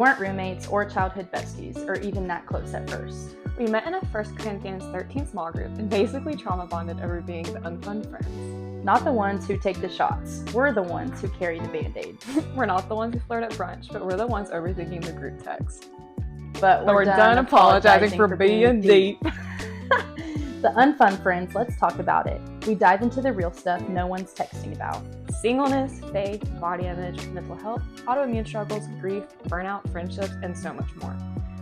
weren't roommates or childhood besties, or even that close at first. We met in a 1 Corinthians 13 small group and basically trauma bonded over being the unfun friends. Not the ones who take the shots. We're the ones who carry the Band-Aid. We're not the ones who flirt at brunch, but we're the ones overthinking the group text. But we're done apologizing for being deep. The unfun friends, let's talk about it. We dive into the real stuff no one's texting about. Singleness, faith, body image, mental health, autoimmune struggles, grief, burnout, friendships, and so much more.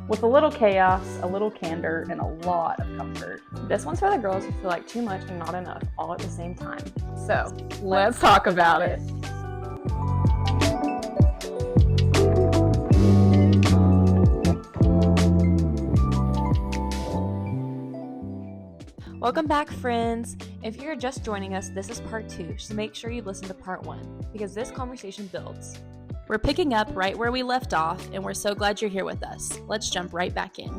With a little chaos, a little candor, and a lot of comfort. This one's for the girls who feel like too much and not enough all at the same time. So, let's talk about it. Welcome back, friends. If you're just joining us, this is part 2, so make sure you listen to part 1, because this conversation builds. We're picking up right where we left off, and we're so glad you're here with us. Let's jump right back in.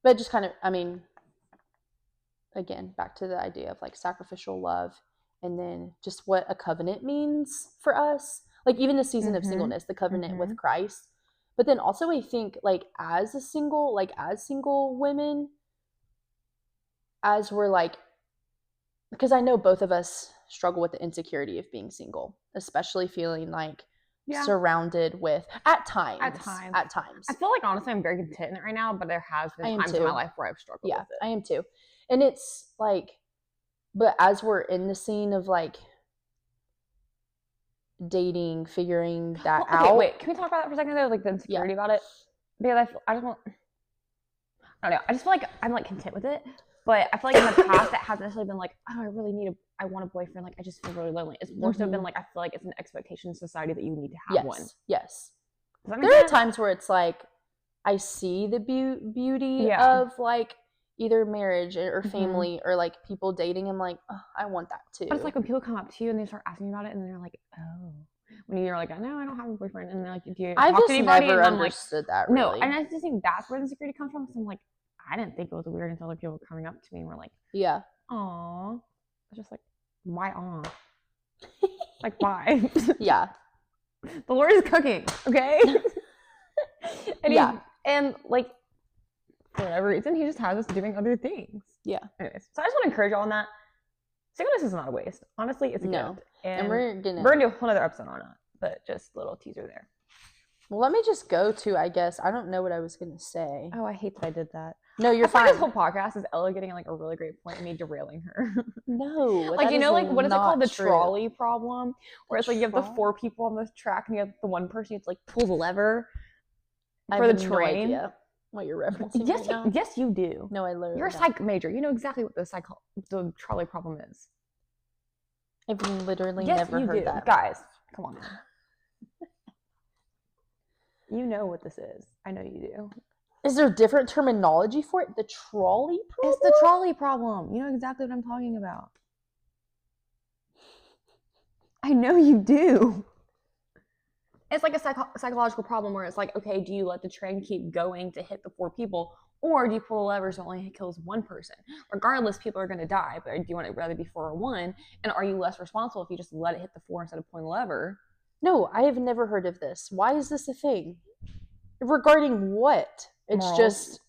But just kind of, again, back to the idea of like sacrificial love, and then just what a covenant means for us. Like even the season of singleness, the covenant with Christ. But then also I think like as single women, as we're like, because I know both of us struggle with the insecurity of being single, especially feeling like surrounded with, at times. I feel like honestly I'm very content in it right now, but there has been times in my life where I've struggled with it. I am too. And it's like, but as we're in the scene of like dating, figuring that out. Wait, can we talk about that for a second though? Like the insecurity about it? Because I don't know. I just feel like I'm like content with it. But I feel like in the past it hasn't necessarily been like, oh, I want a boyfriend. Like I just feel really lonely. It's more so been like, I feel like it's an expectation in society that you need to have one. Yes. There are times where it's like, I see the beauty of like either marriage or family or like people dating. I'm like, oh, I want that too. But it's like when people come up to you and they start asking you about it and they're like, oh. When you're like, no, I don't have a boyfriend. And they're like, do you talk to anybody? Never understood that really. No, and I just think that's where the insecurity comes from. So I'm like, I didn't think it was weird until other people were coming up to me and were like, yeah. Aw. I was just like, why aw? Like, why? Yeah. The Lord is cooking, okay? And like, for whatever reason, he just has us doing other things. Yeah. Anyways, so I just want to encourage y'all on that. Singleness is not a waste. Honestly, it's a gift. And we're gonna do a whole other episode on it, but just a little teaser there. Well, let me just go to, I guess. I don't know what I was going to say. Oh, I hate that I did that. No, you're fine. This whole podcast is Ella getting like a really great point and me derailing her. No. Like, you know, like, what is it called? The trolley problem? Where it's like you have the 4 people on the track and you have the one person who like pull the lever for the train. No idea what you're referencing right now. Yes, you do. No, I learned. You're a psych major. You know exactly what the trolley problem is. I've literally never heard that. Guys, come on now. You know what this is. I know you do. Is there different terminology for it? The trolley problem? It's the trolley problem. You know exactly what I'm talking about. I know you do. It's like a psychological problem where it's like, okay, do you let the train keep going to hit the 4 people, or do you pull the lever so it only kills 1 person? Regardless, people are going to die, but do you want it rather be 4 or 1? And are you less responsible if you just let it hit the 4 instead of pulling the lever? No, I have never heard of this. Why is this a thing? Regarding what? It's morals. Just...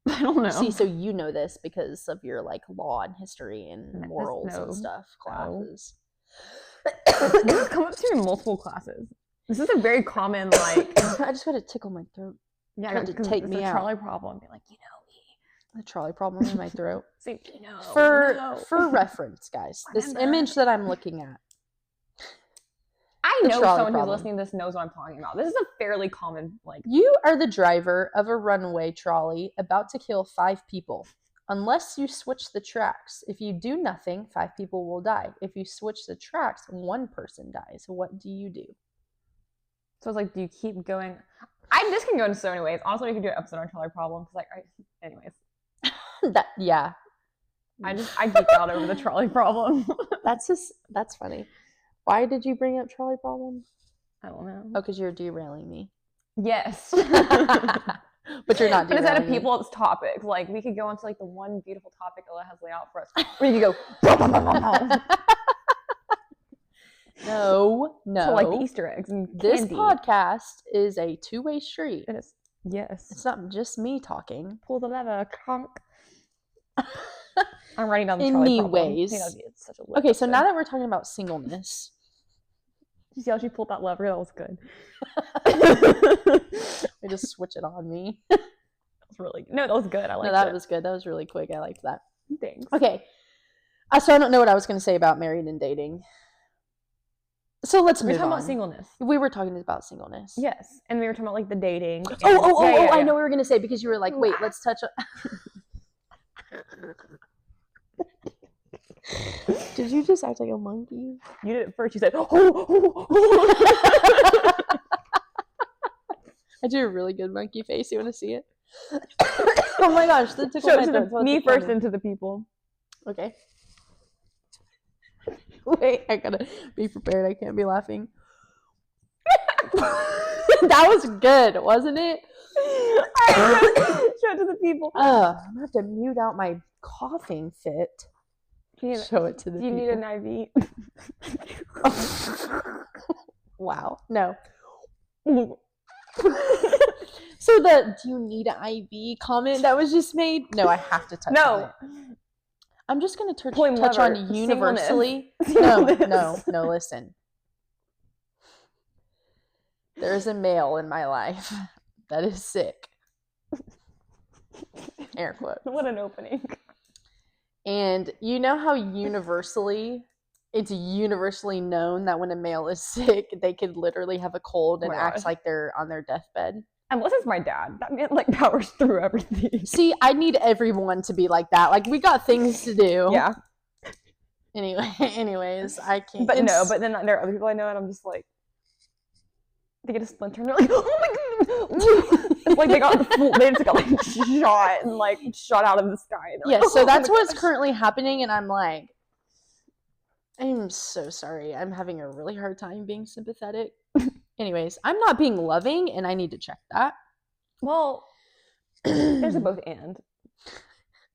I don't know. See, so you know this because of your like law and history and morals and stuff classes. This has come up to me in multiple classes. This is a very common like. I just got to tickle my throat. Yeah, to take me out. Trolley problem. Be like, you know me. The trolley problem in my throat. See, for reference, guys, this image that I'm looking at. I know someone who's listening to this knows what I'm talking about. This is a fairly common like. You are the driver of a runaway trolley about to kill 5 people. Unless you switch the tracks. If you do nothing, 5 people will die. If you switch the tracks, 1 person dies. What do you do? So it's like, do you keep going? This can go in so many ways. Honestly, we could do an episode on trolley problem. Cause anyways. I geek out over the trolley problem. That's funny. Why did you bring up trolley problem? I don't know. Oh, because you're derailing me. Yes. But you're not But instead of derailing it. people, it's topics. Like, we could go on to, like, the one beautiful topic Ella has laid out for us. Where you could go, No. so, like, the Easter eggs and This candy. podcast is a two-way street. It is. Yes. It's not just me talking. Pull the lever, conk. I'm writing down the Charlie problem. Anyways. It's such a Okay, so now that we're talking about singleness. Did you see how she pulled that lever? That was good. I just switch it on me. That was really good. No, that was good. I liked that it. was good. That was really quick. I liked that. Thanks. Okay. So I don't know what I was going to say about married and dating. So let's move on. We're talking about singleness. We were talking about singleness. Yes. And we were talking about, like, the dating. Oh, I know what we were going to say because you were like, wait, let's touch on... Did you just act like a monkey? You did it first. You said, oh. I do a really good monkey face. You want to see it? Oh my gosh, that took Show my it throat. to me first and to the people. Okay. Wait, I gotta be prepared. I can't be laughing. That was good, wasn't it? Show it to the people. I'm gonna have to mute out my coughing fit. Show it to the people. Do you need an IV? Wow. No. So the "do you need an IV" comment that was just made? No, I have to touch on it. I'm just gonna touch on universally. No. Listen. There's a male in my life that is sick. Air quote. What an opening. And you know how it's universally known that when a male is sick, they could literally have a cold and act like they're on their deathbed. Unless it's my dad. That man, like, powers through everything. See, I need everyone to be like that. Like, we got things to do. Yeah. Anyways, I can't. But then there are other people I know, and I'm just like, they get a splinter, and they're like, oh my god. It's like they just got like shot and like shot out of the sky. Yeah, like, so that's what's currently happening, and I'm like, I'm so sorry. I'm having a really hard time being sympathetic. Anyways, I'm not being loving, and I need to check that. Well, there's a both and.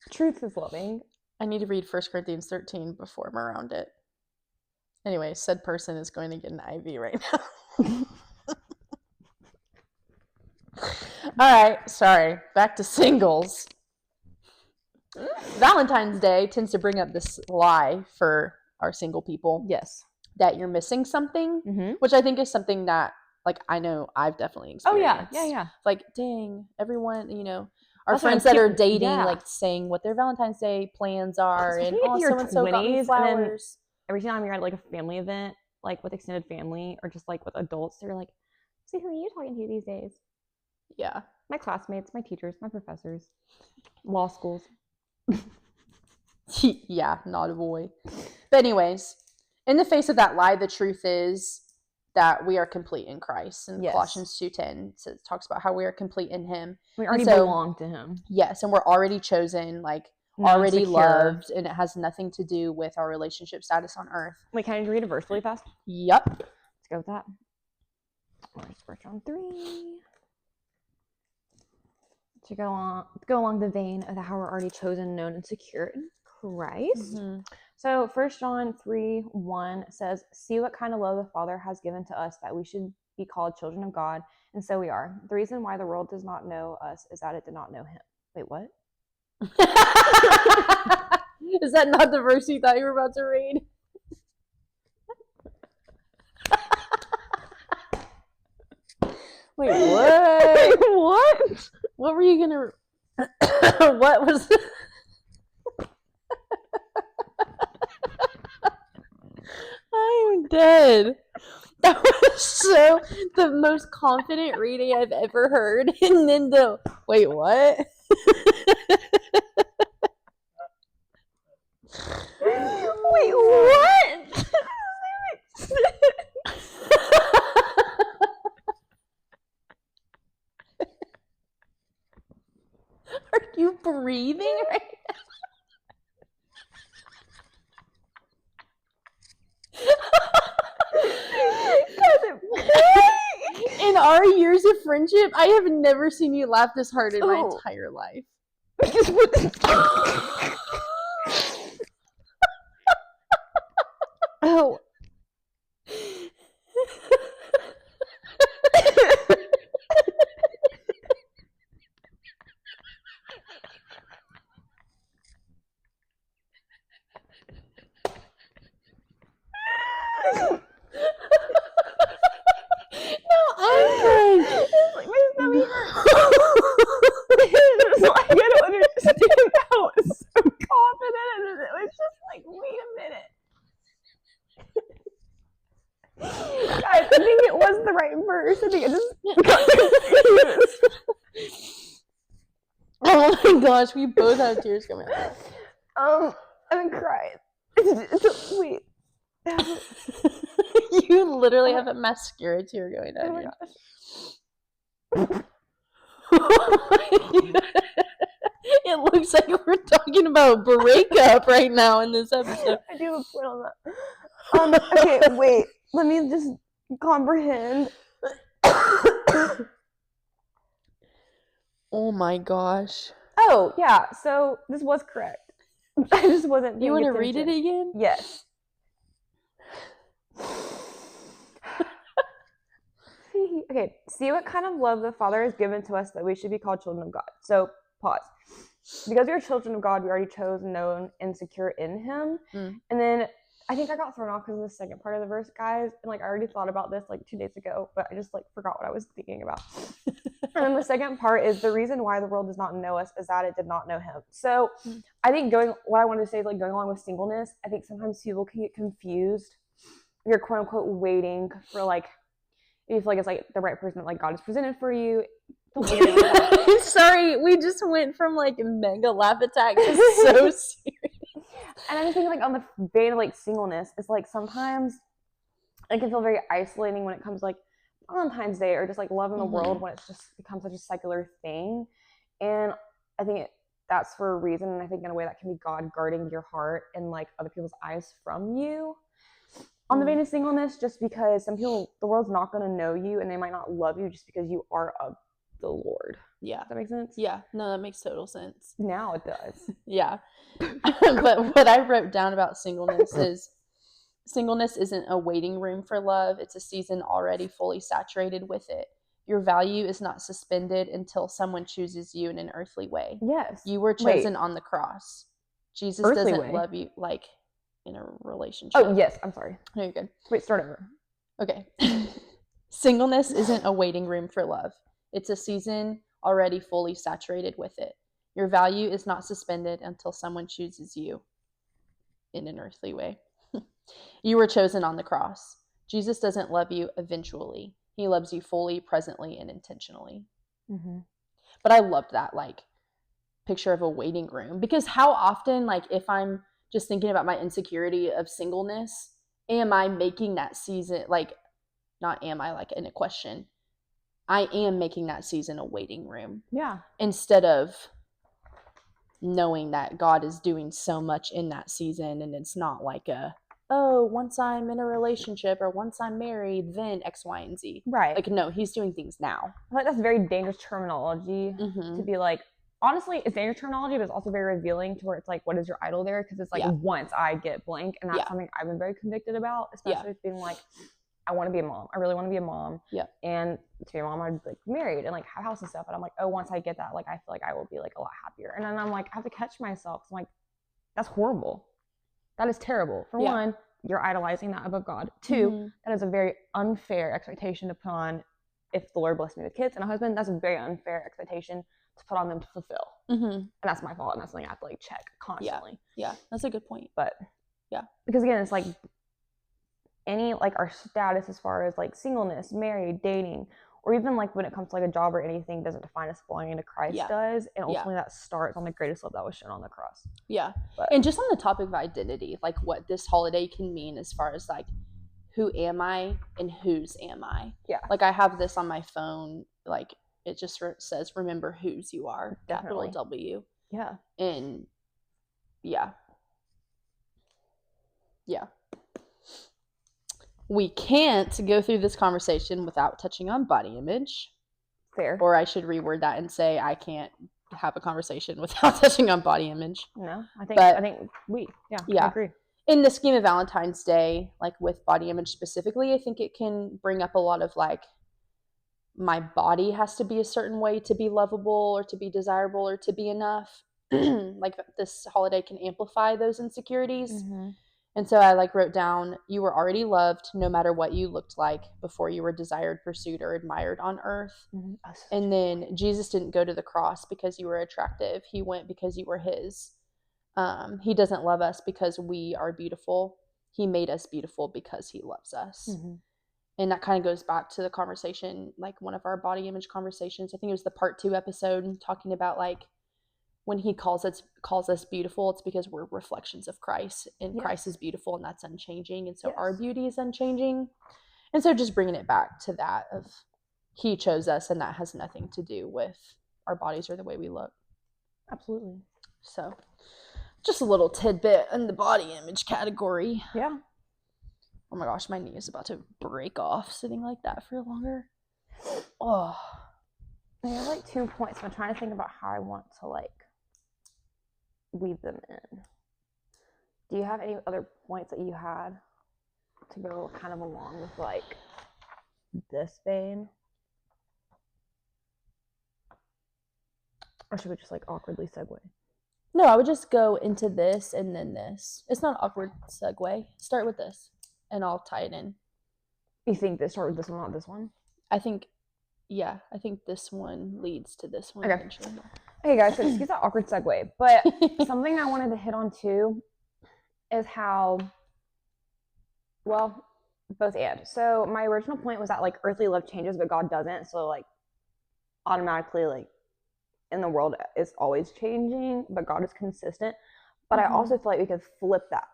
Truth is loving. I need to read 1 Corinthians 13 before I'm around it. Anyway, said person is going to get an IV right now. All right, sorry. Back to singles. Valentine's Day tends to bring up this lie for our single people. Yes. That you're missing something, which I think is something that, like, I know I've definitely experienced. Oh, yeah. Like, dang, everyone, our friends that are dating, like, saying what their Valentine's Day plans are, and so-and-so got me flowers. Every time you're at, like, a family event, like, with extended family, or just, like, with adults, they're like, so who are you talking to these days? Yeah. My classmates, my teachers, my professors, law schools. Yeah, not a boy. But anyways, in the face of that lie, the truth is that we are complete in Christ. And Colossians 2:10 talks about how we are complete in him. We already belong to him. Yes, and we're already chosen, like, already loved, and it has nothing to do with our relationship status on earth. Wait, can I read a verse really fast? Yep. Let's go with that. Where's verse 3? To go along the vein of how we're already chosen, known, and secure in Christ. Mm-hmm. So 1 John 3:1 says, see what kind of love the Father has given to us that we should be called children of God, and so we are. The reason why the world does not know us is that it did not know him. Wait, what? Is that not the verse you thought you were about to read? Wait, what? What? What were you gonna... What was... I'm dead. That was so the most confident reading I've ever heard. And then wait, what? Wait, what? Are you breathing right now? In our years to friendship, I have never seen you laugh this hard in my Oh. entire life. Oh. No, I'm crying. My stomach hurts. It's like, I don't understand how it was so confident, and it was just like, wait a minute. Guys, I think it was the right verse. I think it just got confused. Oh my gosh, we both have tears coming out. I'm crying. Wait. You literally have a mascara tear going down Oh my your gosh. It looks like we're talking about breakup right now in this episode. I do have a point on that. Okay, wait. Let me just comprehend. Oh my gosh. Oh, yeah. So this was correct. I just wasn't. You want to read it again? Yes. Okay. See what kind of love the Father has given to us that we should be called children of God. So pause. Because we are children of God, we already chose, known, and secure in Him. And then I think I got thrown off because of the second part of the verse, guys. And like I already thought about this like 2 days ago, but I just like forgot what I was thinking about. And then the second part is the reason why the world does not know us is that it did not know Him. So I think what I wanted to say is like going along with singleness, I think sometimes people can get confused. You're quote unquote waiting for like, if you feel like it's like the right person that like God has presented for you. Sorry, we just went from like mega laugh attack to so serious. And I just think like on the vein of like singleness, it's like sometimes it can feel very isolating when it comes to like Valentine's Day or just like love in the world when it's just become such a secular thing. And I think that's for a reason. And I think in a way that can be God guarding your heart and like other people's eyes from you. On the vein of singleness, just because some people, the world's not going to know you and they might not love you just because you are of the Lord. Yeah. Does that make sense? Yeah. No, that makes total sense. Now it does. Yeah. But what I wrote down about singleness is singleness isn't a waiting room for love. It's a season already fully saturated with it. Your value is not suspended until someone chooses you in an earthly way. Yes. You were chosen on the cross. Jesus Earthly doesn't way? love you like in a relationship. Oh, yes. I'm sorry. No, you're good. Wait, start over. Okay. Singleness isn't a waiting room for love. It's a season already fully saturated with it. Your value is not suspended until someone chooses you in an earthly way. You were chosen on the cross. Jesus doesn't love you eventually. He loves you fully, presently, and intentionally. But I loved that like picture of a waiting room, because how often, like if I'm just thinking about my insecurity of singleness, am I making that season, like not am I, like in a question, I am making that season a waiting room. Yeah. Instead of knowing that God is doing so much in that season, and it's not like a, oh, once I'm in a relationship or once I'm married, then X, Y, and Z. Right. Like, no, He's doing things now. I feel like that's very dangerous terminology to be like, honestly, it's dangerous terminology, but it's also very revealing to where it's like, what is your idol there? Because it's like, once I get blank, and that's something I've been very convicted about, especially with being like, I want to be a mom. I really want to be a mom. Yeah. And to be a mom, I'd like married and like have a house and stuff. And I'm like, oh, once I get that, like I feel like I will be like a lot happier. And then I'm like, I have to catch myself. I'm like, that's horrible. That is terrible. For one, you're idolizing that above God. Two, that is a very unfair expectation to put on. If the Lord blessed me with kids and a husband, that's a very unfair expectation to put on them to fulfill. And that's my fault, and that's something I have to like check constantly. Yeah, that's a good point. But because again, it's like any like our status as far as like singleness, married, dating, or even like when it comes to like a job or anything doesn't define us belonging to Christ does. And ultimately that starts on the greatest love that was shown on the cross. Yeah. But, and just on the topic of identity, like what this holiday can mean as far as like, who am I and whose am I? Yeah. Like I have this on my phone, like it just says, remember whose you are. Definitely. Capital W. Yeah. And yeah. We can't go through this conversation without touching on body image. Fair. Or I should reword that and say I can't have a conversation without touching on body image. No, I think I agree. In the scheme of Valentine's Day, like with body image specifically, I think it can bring up a lot of like, my body has to be a certain way to be lovable or to be desirable or to be enough. Like this holiday can amplify those insecurities. Mm-hmm. And so I like wrote down, you were already loved no matter what you looked like before you were desired, pursued, or admired on earth. Mm-hmm. And then Jesus didn't go to the cross because you were attractive. He went because you were his. He doesn't love us because we are beautiful. He made us beautiful because he loves us. Mm-hmm. And that kind of goes back to the conversation, like one of our body image conversations. I think it was the part 2 episode talking about like when he calls us beautiful, it's because we're reflections of Christ, and yes. Christ is beautiful, and that's unchanging. And so yes. Our beauty is unchanging. And so just bringing it back to that of he chose us, and that has nothing to do with our bodies or the way we look. Absolutely. So just a little tidbit in the body image category. Yeah. Oh my gosh, my knee is about to break off sitting like that for longer. Oh. I have like 2 points. I'm trying to think about how I want to like weave them in. Do you have any other points that you had to go kind of along with like this vein? Or should we just like awkwardly segue? No, I would just go into this and then this. It's not an awkward segue. Start with this and I'll tie it in. You think this start with this one, not this one? I think this one leads to this one eventually. Okay, guys, so excuse that awkward segue, but something I wanted to hit on too is how, well, both and. So my original point was that like earthly love changes, but God doesn't. So like automatically like in the world is always changing, but God is consistent. But I also feel like we could flip that.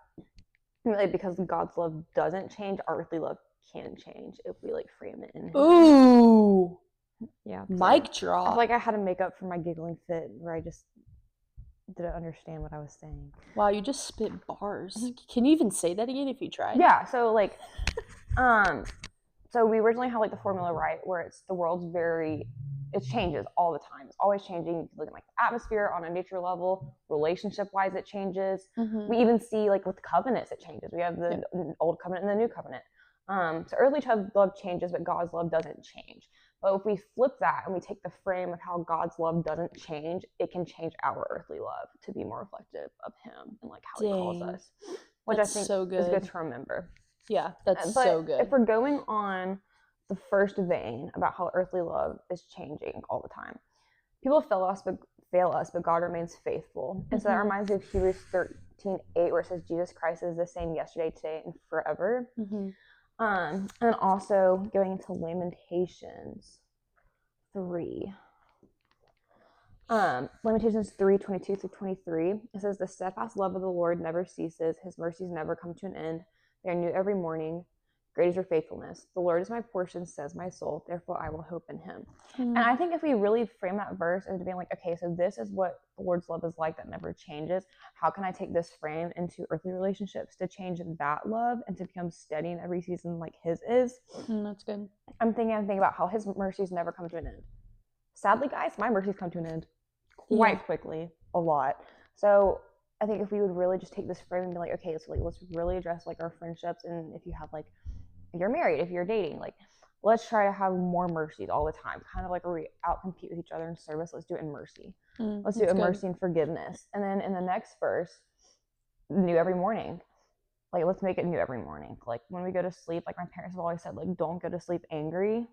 Really, because God's love doesn't change, our earthly love can change if we like frame it in Him. Ooh. Yeah. Mic drop. I feel like I had to make up for my giggling fit where I just didn't understand what I was saying. Wow, you just spit bars. Can you even say that again if you tried? Yeah, so like so we originally had like the formula, right, where it's the world's it changes all the time. It's always changing. You can look at like the atmosphere on a nature level, relationship wise it changes. We even see like with covenants it changes. We have the old covenant and the new covenant. So earthly love changes, but God's love doesn't change. But if we flip that and we take the frame of how God's love doesn't change, it can change our earthly love to be more reflective of Him and like how He calls us, which that's I think so good. Is good to remember. Yeah, that's so good. If we're going on the first vein about how earthly love is changing all the time, people fail us, but God remains faithful. And so that reminds me of Hebrews 13:8, where it says Jesus Christ is the same yesterday, today, and forever. And also going into Lamentations 3. Lamentations 3:22-23. It says, "The steadfast love of the Lord never ceases. His mercies never come to an end. They are new every morning. Great is your faithfulness. The Lord is my portion, says my soul. Therefore, I will hope in Him." And I think if we really frame that verse into being like, okay, so this is what the Lord's love is like that never changes. How can I take this frame into earthly relationships to change that love and to become steady in every season like His is? That's good. I'm thinking about how His mercies never come to an end. Sadly, guys, my mercies come to an end quite quickly, a lot. So I think if we would really just take this frame and be like, okay, so like let's really address like our friendships, and if you have like, if you're married, if you're dating, like let's try to have more mercies all the time, kind of like where we out-compete with each other in service. Let's do it in mercy. Let's do it in mercy and forgiveness. And then in the next verse, new every morning. Like let's make it new every morning. Like when we go to sleep, like my parents have always said, like don't go to sleep angry.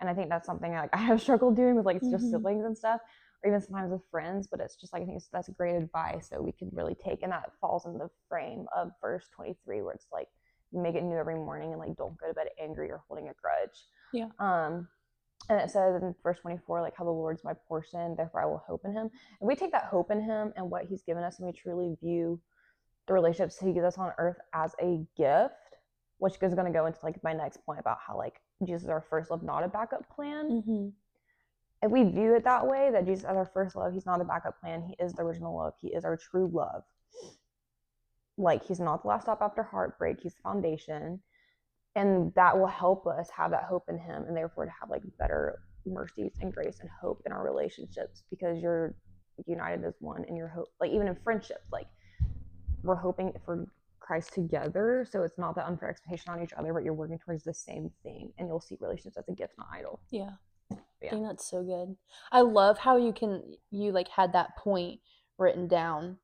And I think that's something I have struggled doing with like just siblings and stuff, or even sometimes with friends. But it's just like I think that's great advice that we can really take, and that falls in the frame of verse 23, where it's like make it new every morning and like don't go to bed angry or holding a grudge. Yeah. And it says in verse 24, like how the Lord's my portion, therefore I will hope in Him. And we take that hope in Him and what He's given us, and we truly view the relationships He gives us on earth as a gift, which is going to go into like my next point about how like Jesus is our first love, not a backup plan. If we view it that way, that Jesus as our first love, He's not a backup plan. He is the original love. He is our true love. Like He's not the last stop after heartbreak. He's the foundation. And that will help us have that hope in Him, and therefore to have like better mercies and grace and hope in our relationships because you're united as one in your hope. Like even in friendships, like we're hoping for Christ together, so it's not that unfair expectation on each other, but you're working towards the same thing, and you'll see relationships as a gift, not idol. Yeah. I think that's so good. I love how you like had that point written down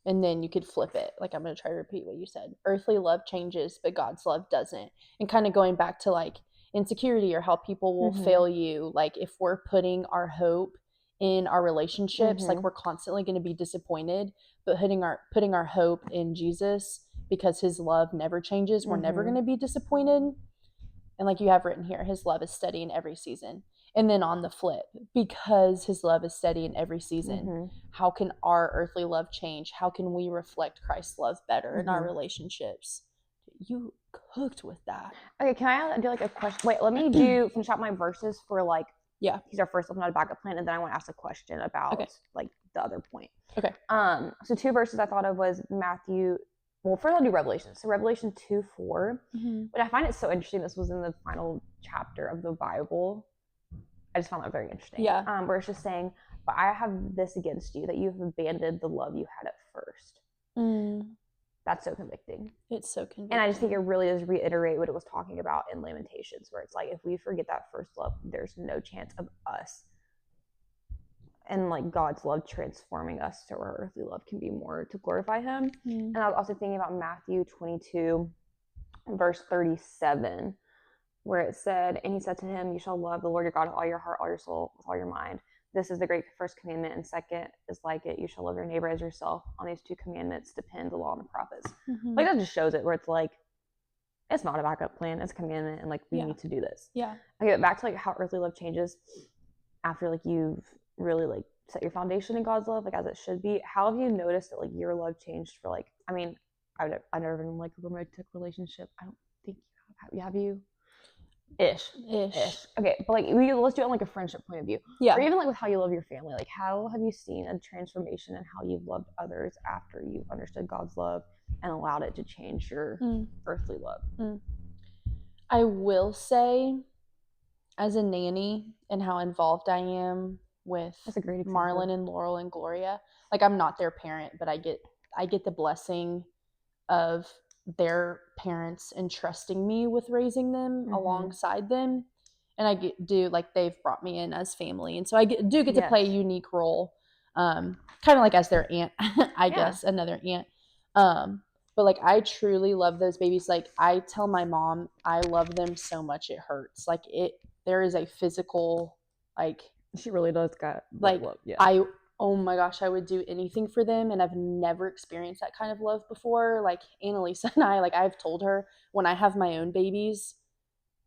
and then you could flip it. Like I'm going to try to repeat what you said. Earthly love changes, but God's love doesn't. And kind of going back to like insecurity or how people will fail you. Like if we're putting our hope in our relationships, like we're constantly going to be disappointed, but putting our hope in Jesus because his love never changes. We're never going to be disappointed. And like you have written here, his love is steady in every season. And then on the flip, because his love is steady in every season, how can our earthly love change? How can we reflect Christ's love better in our relationships? You cooked with that. Okay, can I do like a question? Wait, let me finish out my verses for like, he's our first love, not a backup plan, and then I want to ask a question about like the other point. Okay. So 2 verses I thought of was Matthew. Well, first I'll do Revelation. So Revelation 2:4. But I find it so interesting. This was in the final chapter of the Bible. I just found that very interesting. Yeah. Where it's just saying, but I have this against you, that you have abandoned the love you had at first. That's so convicting. It's so convicting. And I just think it really does reiterate what it was talking about in Lamentations, where it's like, if we forget that first love, there's no chance of us and like God's love transforming us so our earthly love can be more to glorify him. And I was also thinking about Matthew 22, verse 37, where it said, and he said to him, you shall love the Lord your God with all your heart, all your soul, with all your mind. This is the great first commandment, and second is like it. You shall love your neighbor as yourself. On these 2 commandments depend the law and the prophets. Like that just shows it, where it's like, it's not a backup plan, it's a commandment, and like we need to do this. Yeah. Okay, but back to like how earthly love changes after like you've really like set your foundation in God's love, like as it should be. How have you noticed that like your love changed for like, I mean, I've never been in like a romantic relationship. I don't think you have. You? Ish. Okay, but like let's do it on like a friendship point of view. Yeah. Or even like with how you love your family. Like how have you seen a transformation in how you've loved others after you've understood God's love and allowed it to change your earthly love? I will say, as a nanny and how involved I am with Marlon and Laurel and Gloria, like I'm not their parent, but I get the blessing of their parents entrusting me with raising them alongside them, and I do like they've brought me in as family, and so I do get to play a unique role, kind of like as their aunt, I guess, another aunt. But like I truly love those babies. Like I tell my mom I love them so much it hurts. Like there is a physical, like she really does got like love. Oh my gosh, I would do anything for them, and I've never experienced that kind of love before. Like Annalisa and I, like I've told her, when I have my own babies,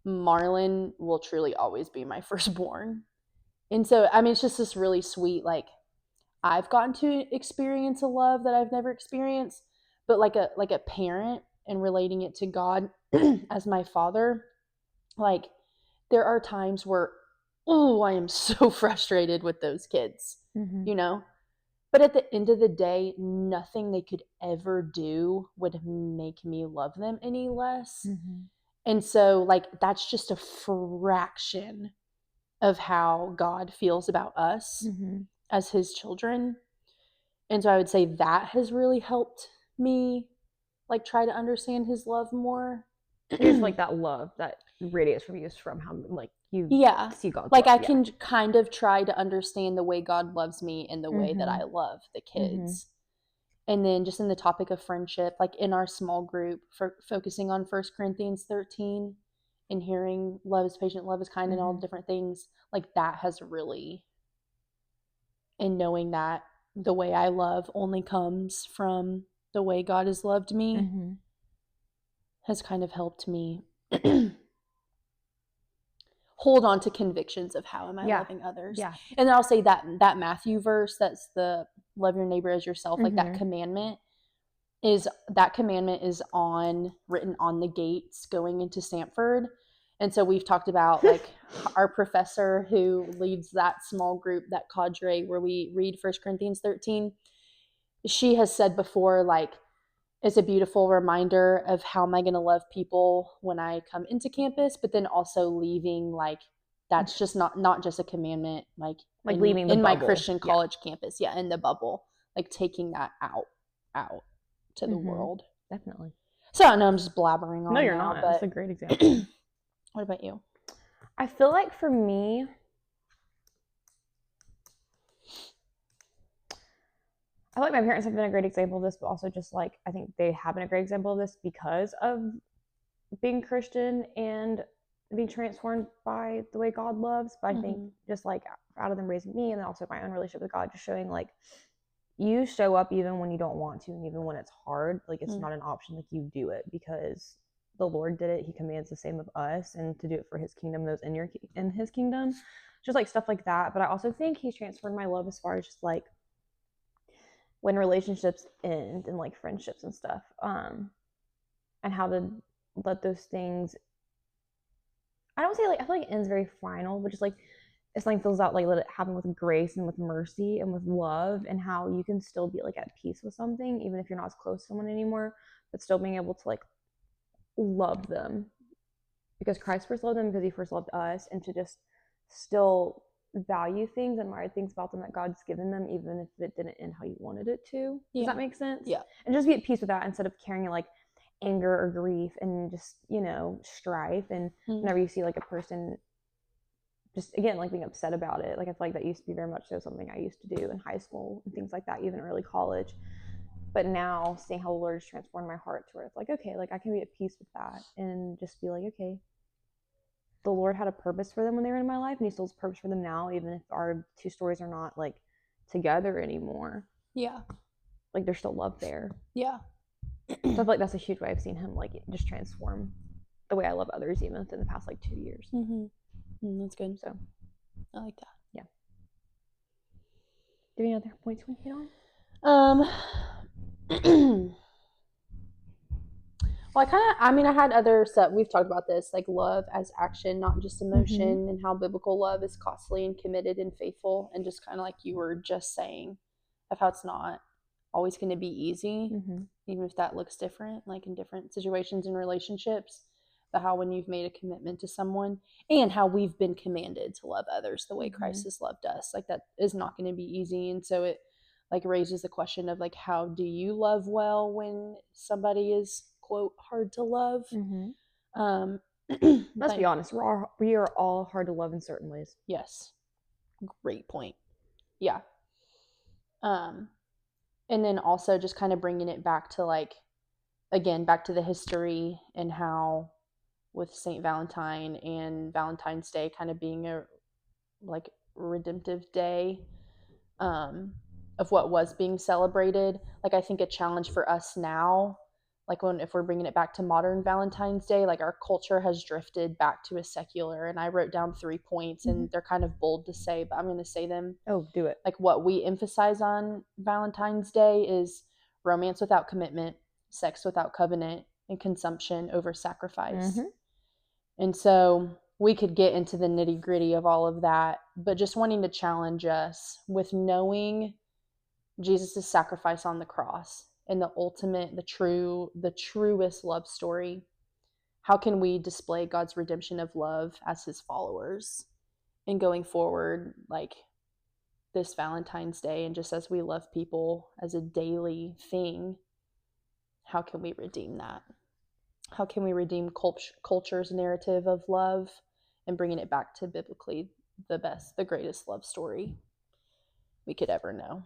Marlon will truly always be my firstborn. And so, I mean, it's just this really sweet, like I've gotten to experience a love that I've never experienced, but like a parent and relating it to God as my father, like there are times where, I am so frustrated with those kids. You know, but at the end of the day, nothing they could ever do would make me love them any less. And so like that's just a fraction of how God feels about us as his children. And so I would say that has really helped me like try to understand his love more. It's like that love that radiates from you is from how like you see God. Like I can kind of try to understand the way God loves me in the way that I love the kids. And then just in the topic of friendship, like in our small group, for focusing on 1 Corinthians 13 and hearing love is patient, love is kind, and all the different things, like that has really, and knowing that the way I love only comes from the way God has loved me, has kind of helped me hold on to convictions of how am I loving others. And then I'll say that Matthew verse, that's the love your neighbor as yourself, like that commandment is written on the gates going into Stanford. And so we've talked about like our professor who leads that small group, that cadre where we read 1 Corinthians 13. She has said before, like, it's a beautiful reminder of how am I going to love people when I come into campus, but then also leaving like that's just not just a commandment, like leaving the in my bubble. Christian college campus, in the bubble, like taking that out to the world. Definitely. So I know I'm just blabbering on. No, you're now, not. but That's a great example. what about you? I feel like for me, I feel like my parents have been a great example of this, but also just like I think they have been a great example of this because of being Christian and being transformed by the way God loves. But I think just like out of them raising me and then also my own relationship with God, just showing like you show up even when you don't want to and even when it's hard. Like it's not an option. Like you do it because the Lord did it. He commands the same of us, and to do it for his kingdom, those in his kingdom, just like stuff like that. But I also think he's transformed my love as far as just like when relationships end and like friendships and stuff, and how to let those things, I don't say like, I feel like it ends very final, but just like if something fills out, like let it happen with grace and with mercy and with love, and how you can still be like at peace with something even if you're not as close to someone anymore, but still being able to like love them because Christ first loved them, because he first loved us, and to just still value things, admire things about them that God's given them, even if it didn't end how you wanted it to. Does that make sense? Yeah. And just be at peace with that instead of carrying like anger or grief and just, strife. And whenever you see like a person just, again, like being upset about it, like I feel like that used to be very much so something I used to do in high school and things like that, even early college. But now seeing how the Lord has transformed my heart to where it's like, okay, like I can be at peace with that and just be like, okay, the Lord had a purpose for them when they were in my life, and he still has purpose for them now, even if our two stories are not like together anymore. Yeah. Like there's still love there. Yeah. So I feel like that's a huge way I've seen him like just transform the way I love others, even within the past like 2 years. That's good. So I like that. Yeah. Do you have any other points we hit on? Well, I had other stuff. We've talked about this, like love as action, not just emotion, and how biblical love is costly and committed and faithful, and just kind of like you were just saying, of how it's not always going to be easy, even if that looks different, like in different situations and relationships, but how when you've made a commitment to someone, and how we've been commanded to love others the way Christ has loved us, like that is not going to be easy. And so it like raises the question of like, how do you love well when somebody is quote hard to love? Let's be honest, we are all hard to love in certain ways. Yes, great point. Yeah. And then also just kind of bringing it back to like, again, back to the history and how with St. Valentine and Valentine's Day kind of being a like redemptive day of what was being celebrated. Like I think a challenge for us now, like if we're bringing it back to modern Valentine's Day, like our culture has drifted back to a secular, and I wrote down 3 points and they're kind of bold to say, but I'm going to say them. Oh, do it. Like what we emphasize on Valentine's Day is romance without commitment, sex without covenant, and consumption over sacrifice. And so we could get into the nitty gritty of all of that, but just wanting to challenge us with knowing Jesus' sacrifice on the cross and the ultimate, the truest love story. How can we display God's redemption of love as his followers and going forward, like this Valentine's Day, and just as we love people as a daily thing, how can we redeem that? How can we redeem culture's narrative of love and bringing it back to biblically the greatest love story we could ever know?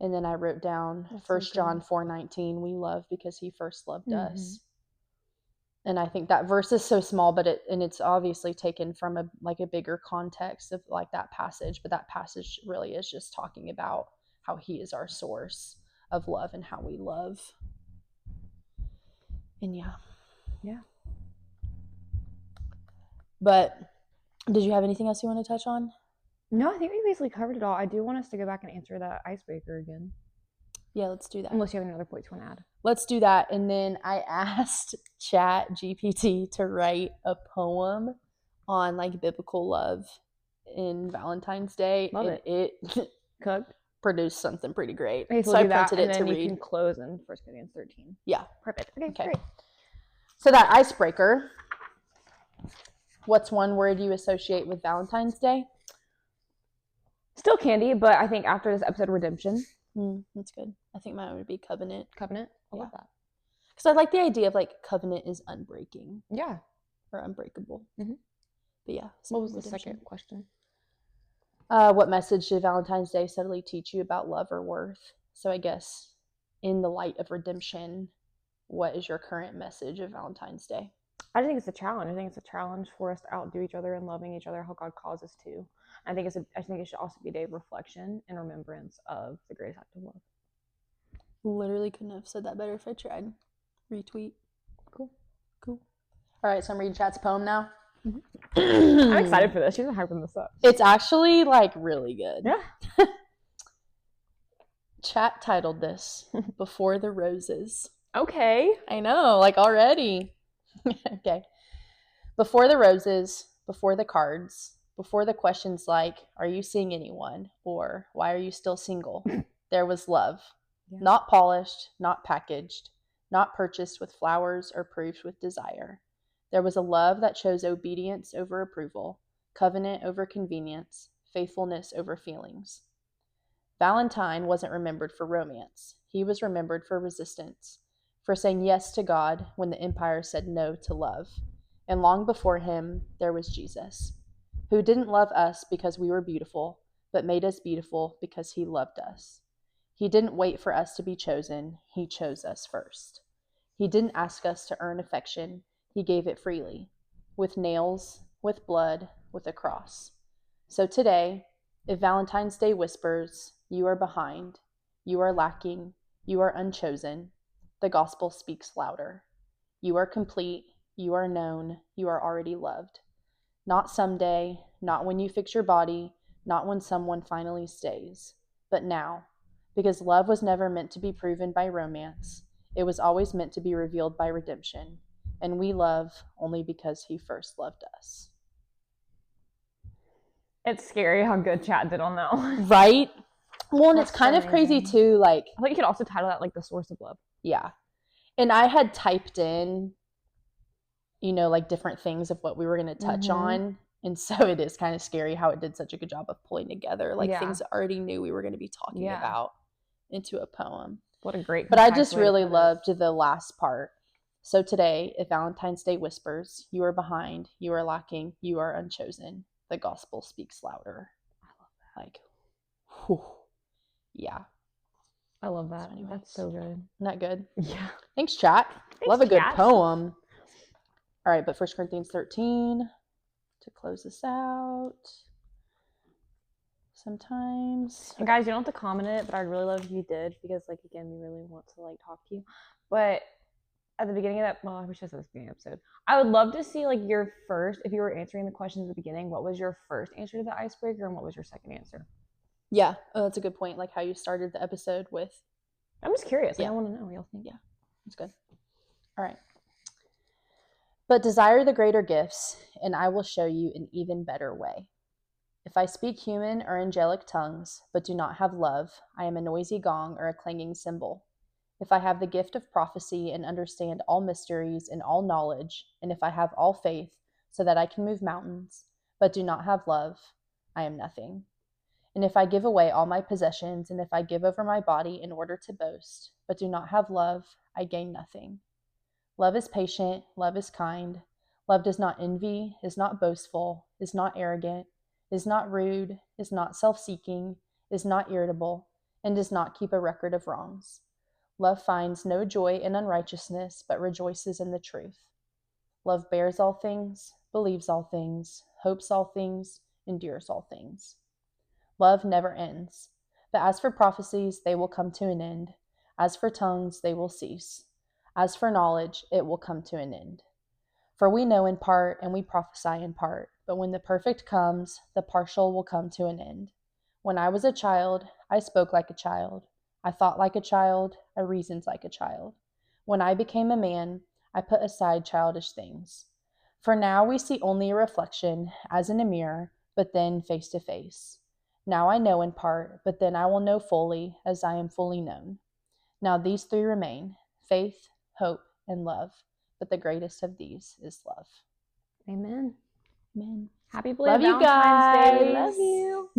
And then I wrote down first John 4:19, we love because he first loved us. And I think that verse is so small, but it's obviously taken from a bigger context of like that passage, but that passage really is just talking about how he is our source of love and how we love. And yeah. But did you have anything else you want to touch on? No, I think we basically covered it all. I do want us to go back and answer that icebreaker again. Yeah, let's do that. Unless you have any other points you want to add. Let's do that. And then I asked ChatGPT to write a poem on like biblical love in Valentine's Day. Love and it. Cooked. Produced something pretty great. Okay, so I printed it to read. You can close in 1 Corinthians 13. Yeah. Perfect. Okay, great. So that icebreaker What's one word you associate with Valentine's Day? Still candy, but I think after this episode, redemption. That's good. I think mine would be covenant. Covenant. I love Yeah. that. Because I like the idea of like covenant is unbreaking Yeah. or unbreakable. Mhm. But yeah. What was the redemption. second question? What message did Valentine's Day subtly teach you about love or worth? So I guess in the light of redemption, what is your current message of Valentine's Day? I think it's a challenge. I think it's a challenge for us to outdo each other and loving each other how God calls us to. I think it should also be a day of reflection and remembrance of the greatest act of love. Literally couldn't have said that better if I tried. Retweet. Cool. All right, so I'm reading Chat's poem now. I'm excited for this. She's been hyping this up. It's actually like really good. Yeah. Chat titled this Before the Roses. Okay. I know, like already. Okay. Before the roses, before the cards, before the questions like, are you seeing anyone? Or why are you still single? There was love. Yeah. Not polished, not packaged, not purchased with flowers or proofed with desire. There was a love that chose obedience over approval, covenant over convenience, faithfulness over feelings. Valentine wasn't remembered for romance. He was remembered for resistance, for saying yes to God when the empire said no to love. And long before him, there was Jesus, who didn't love us because we were beautiful, but made us beautiful because he loved us. He didn't wait for us to be chosen. He chose us first. He didn't ask us to earn affection. He gave it freely, with nails, with blood, with a cross. So today, if Valentine's Day whispers, you are behind, you are lacking, you are unchosen, the gospel speaks louder. You are complete, you are known, you are already loved. Not someday, not when you fix your body, not when someone finally stays, but now. Because love was never meant to be proven by romance. It was always meant to be revealed by redemption. And we love only because he first loved us. It's scary how good Chat did on that one. Right? Well, and it's kind of crazy too, like... I think you could also title that, like, the source of love. Yeah. And I had typed in, you know, like, different things of what we were going to touch on. And so it is kind of scary how it did such a good job of pulling together, like, things I already knew we were going to be talking about into a poem. What a great... But I just really loved the last part. So today, if Valentine's Day whispers, you are behind, you are lacking, you are unchosen, the gospel speaks louder. I love that. Like, whew. Yeah. I love that. So that's so good. Isn't that good? Yeah. Thanks, Chat. Love a good poem. All right, but 1 Corinthians 13 to close this out. Sometimes. And guys, you don't have to comment it, but I'd really love if you did, because, like, again, we really want to, like, talk to you. But at the beginning of that, well, I wish I said this beginning episode. I would love to see, like, your first, if you were answering the questions at the beginning, what was your first answer to the icebreaker and what was your second answer? Yeah, that's a good point. Like how you started the episode with. I'm just curious. Yeah. I want to know what y'all think. Yeah, that's good. All right. But desire the greater gifts, and I will show you an even better way. If I speak human or angelic tongues, but do not have love, I am a noisy gong or a clanging cymbal. If I have the gift of prophecy and understand all mysteries and all knowledge, and if I have all faith so that I can move mountains, but do not have love, I am nothing. And if I give away all my possessions, and if I give over my body in order to boast, but do not have love, I gain nothing. Love is patient, love is kind. Love does not envy, is not boastful, is not arrogant, is not rude, is not self-seeking, is not irritable, and does not keep a record of wrongs. Love finds no joy in unrighteousness, but rejoices in the truth. Love bears all things, believes all things, hopes all things, endures all things. Love never ends. But as for prophecies, they will come to an end. As for tongues, they will cease. As for knowledge, it will come to an end. For we know in part, and we prophesy in part. But when the perfect comes, the partial will come to an end. When I was a child, I spoke like a child. I thought like a child. I reasoned like a child. When I became a man, I put aside childish things. For now we see only a reflection, as in a mirror, but then face to face. Now I know in part, but then I will know fully, as I am fully known. Now these three remain: faith, hope, and love. But the greatest of these is love. Amen. Amen. Happy belated Love you Valentine's Day. We guys. love you.